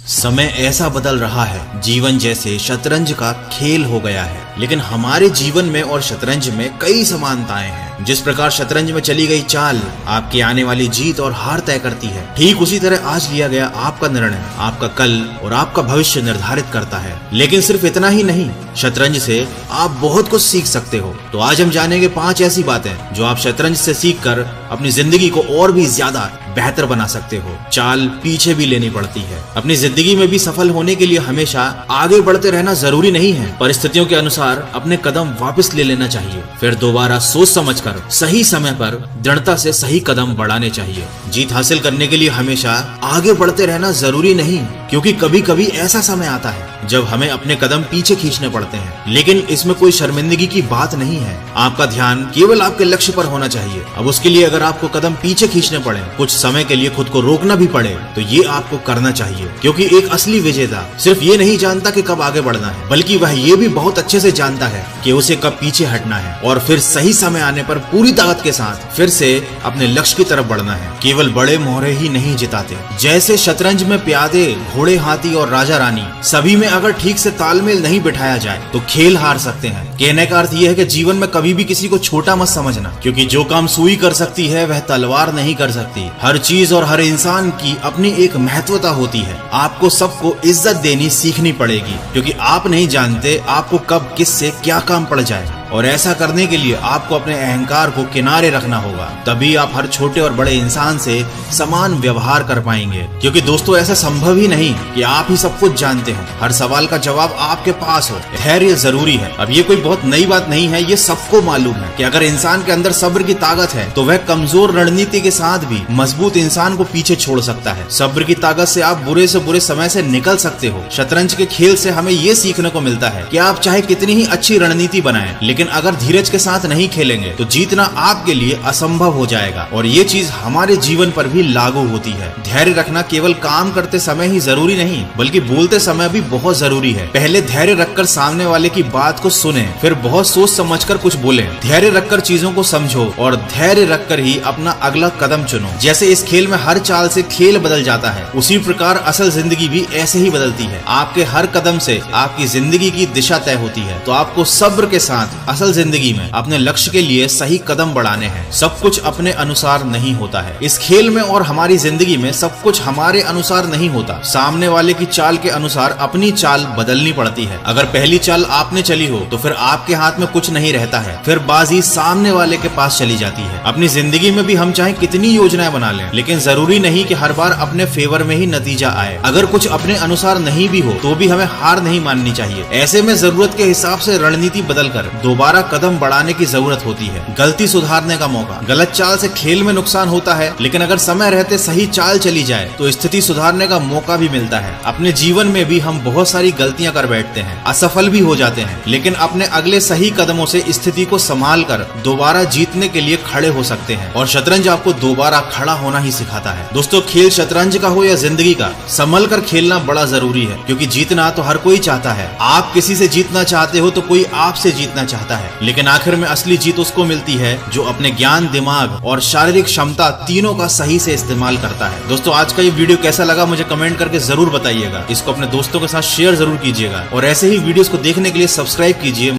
समय ऐसा बदल रहा है, जीवन जैसे शतरंज का खेल हो गया है। लेकिन हमारे जीवन में और शतरंज में कई समानताएं हैं। जिस प्रकार शतरंज में चली गई चाल आपकी आने वाली जीत और हार तय करती है, ठीक उसी तरह आज लिया गया आपका निर्णय आपका कल और आपका भविष्य निर्धारित करता है। लेकिन सिर्फ इतना ही नहीं, शतरंज से आप बहुत कुछ सीख सकते हो। तो आज हम जानेंगे 5 ऐसी बातें जो आप शतरंज से सीखकर अपनी जिंदगी को और भी ज्यादा बेहतर बना सकते हो। चाल पीछे भी लेनी पड़ती है। अपनी जिंदगी में भी सफल होने के लिए हमेशा आगे बढ़ते रहना जरूरी नहीं है। परिस्थितियों के अनुसार अपने कदम वापस ले लेना चाहिए, फिर दोबारा सोच समझकर सही समय पर दृढ़ता से सही कदम बढ़ाने चाहिए। जीत हासिल करने के लिए हमेशा आगे बढ़ते रहना जरूरी नहीं, क्योंकि कभी कभी ऐसा समय आता है जब हमें अपने कदम पीछे खींचने पड़ते हैं। लेकिन इसमें कोई शर्मिंदगी की बात नहीं है। आपका ध्यान केवल आपके लक्ष्य पर होना चाहिए। अब उसके लिए अगर आपको कदम पीछे खींचने पड़े, कुछ समय के लिए खुद को रोकना भी पड़े, तो ये आपको करना चाहिए। क्योंकि एक असली विजेता सिर्फ ये नहीं जानता कि कब आगे बढ़ना है, बल्कि वह ये भी बहुत अच्छे से जानता है कि उसे कब पीछे हटना है और फिर सही समय आने पर पूरी ताकत के साथ फिर से अपने लक्ष्य की तरफ बढ़ना है। केवल बड़े मोहरे ही नहीं जिताते। जैसे शतरंज में प्यादे, घोड़े, हाथी और राजा रानी, सभी में अगर ठीक से तालमेल नहीं बिठाया जाए तो खेल हार सकते हैं। कहने का अर्थ यह है कि जीवन में कभी भी किसी को छोटा मत समझना, क्योंकि जो काम सुई कर सकती है वह तलवार नहीं कर सकती। हर चीज और हर इंसान की अपनी एक महत्वता होती है। आपको सबको इज्जत देनी सीखनी पड़ेगी, क्योंकि आप नहीं जानते आपको कब किससे क्या काम पड़ जाए। और ऐसा करने के लिए आपको अपने अहंकार को किनारे रखना होगा। तभी आप हर छोटे और बड़े इंसान से समान व्यवहार कर पाएंगे। क्योंकि दोस्तों, ऐसा संभव ही नहीं कि आप ही सब कुछ जानते हो, हर सवाल का जवाब आपके पास हो। धैर्य जरूरी है। अब ये कोई बहुत नई बात नहीं है, ये सबको मालूम है कि अगर इंसान के अंदर सब्र की ताकत है तो वह कमजोर रणनीति के साथ भी मजबूत इंसान को पीछे छोड़ सकता है। सब्र की ताकत से आप बुरे से बुरे समय से निकल सकते हो। शतरंज के खेल से हमें ये सीखने को मिलता है कि आप चाहे कितनी ही अच्छी रणनीति बनाएं, लेकिन अगर धीरज के साथ नहीं खेलेंगे तो जीतना आपके लिए असंभव हो जाएगा। और ये चीज हमारे जीवन पर भी लागू होती है। धैर्य रखना केवल काम करते समय ही जरूरी नहीं, बल्कि बोलते समय भी बहुत जरूरी है। पहले धैर्य रखकर सामने वाले की बात को सुने, फिर बहुत सोच समझकर कुछ बोले। धैर्य रखकर चीजों को समझो और धैर्य रखकर ही अपना अगला कदम चुनो। जैसे इस खेल में हर चाल से खेल बदल जाता है, उसी प्रकार असल जिंदगी भी ऐसे ही बदलती है। आपके हर कदम से आपकी जिंदगी की दिशा तय होती है। तो आपको सब्र के साथ असल जिंदगी में अपने लक्ष्य के लिए सही कदम बढ़ाने हैं। सब कुछ अपने अनुसार नहीं होता है। इस खेल में और हमारी जिंदगी में सब कुछ हमारे अनुसार नहीं होता। सामने वाले की चाल के अनुसार अपनी चाल बदलनी पड़ती है। अगर पहली चाल आपने चली हो तो फिर आपके हाथ में कुछ नहीं रहता है, फिर बाजी सामने वाले के पास चली जाती है। अपनी जिंदगी में भी हम चाहे कितनी योजनाएं बना लें, लेकिन जरूरी नहीं कि हर बार अपने फेवर में ही नतीजा आए। अगर कुछ अपने अनुसार नहीं भी हो तो भी हमें हार नहीं माननी चाहिए। ऐसे में जरूरत के हिसाब से रणनीति बदलकर दोबारा कदम बढ़ाने की जरूरत होती है। गलती सुधारने का मौका। गलत चाल से खेल में नुकसान होता है, लेकिन अगर समय रहते सही चाल चली जाए तो स्थिति सुधारने का मौका भी मिलता है। अपने जीवन में भी हम बहुत सारी गलतियां कर बैठते हैं, असफल भी हो जाते हैं, लेकिन अपने अगले सही कदमों से स्थिति को संभाल कर दोबारा जीतने के लिए खड़े हो सकते हैं। और शतरंज आपको दोबारा खड़ा होना ही सिखाता है। दोस्तों, खेल शतरंज का हो या जिंदगी का, संभल कर खेलना बड़ा जरूरी है, क्योंकि जीतना तो हर कोई चाहता है। आप किसी से जीतना चाहते हो तो कोई आपसे जीतना चाहता है, लेकिन आखिर में असली जीत उसको मिलती है जो अपने ज्ञान, दिमाग और शारीरिक क्षमता तीनों का सही से इस्तेमाल करता है। दोस्तों, आज का ये वीडियो कैसा लगा मुझे कमेंट करके जरूर बताइएगा। इसको अपने दोस्तों के साथ शेयर जरूर कीजिएगा और ऐसे ही वीडियोस को देखने के लिए सब्सक्राइब कीजिए।